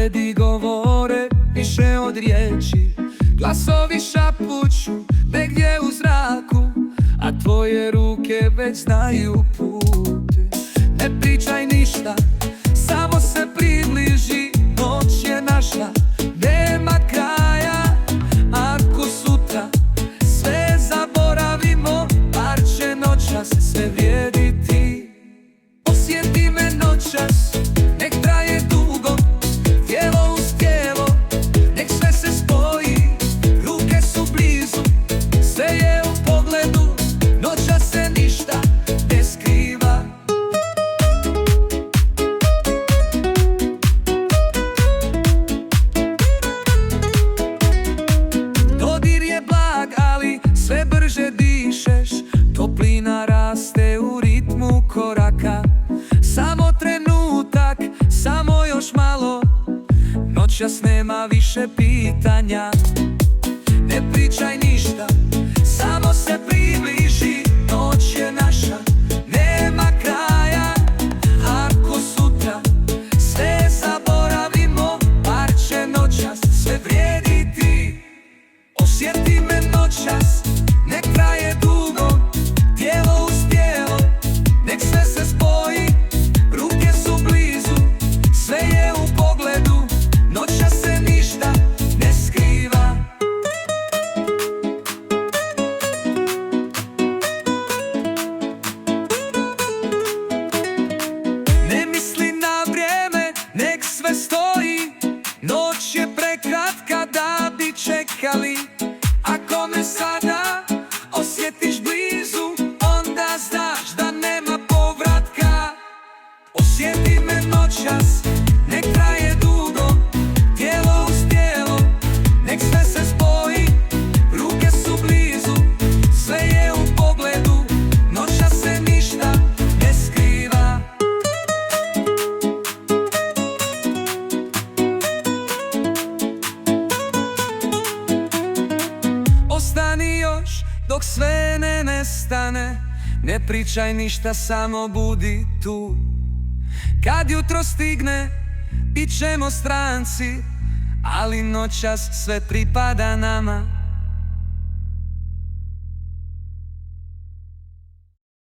Pogledi govore više od riječi, glasovi šapuću negdje u zraku, a tvoje ruke već znaju put. Ne pričaj ništa, samo se približi, noć je naša, nema kraja. Ako sutra sve zaboravimo, bar će noćas sve vrijediti. Osjeti me noćas, nek traje dugo, tijelo uz tijelo, nek sve se spoji, ruke su blizu, sve je u pogledu, noćas se ništa ne skriva. Dodir je blag, ali sve brže dišeš, toplina raste u ritmu koraka. Samo trenutak, samo još malo, noćas nema više pitanja. Ne pričaj ništa, samo se približi, noć je naša, nema kraja. Ako sutra sve zaboravimo, bar će noćas sve vrijediti. Osjeti me noćas, nek traje dugo, tijelo uz tijelo, nek sve se spoji, ruke su blizu, sve je u pogledu, noćas se ništa ne skriva. Ne misli na vrijeme, nek sve stoji, noć je prekratka da bi čekali. Ako me sada osjetiš blizu, onda znaš da nema povratka. Osjeti me noćas, nek traje dugo, tijelo uz tijelo, nek sve se spoji, ruke su blizu, sve je u pogledu, noćas se ništa ne skriva. Ostani još dok sve ne nestane, ne pričaj ništa, samo budi tu. Kad jutro stigne, bit ćemo stranci, ali noćas sve pripada nama.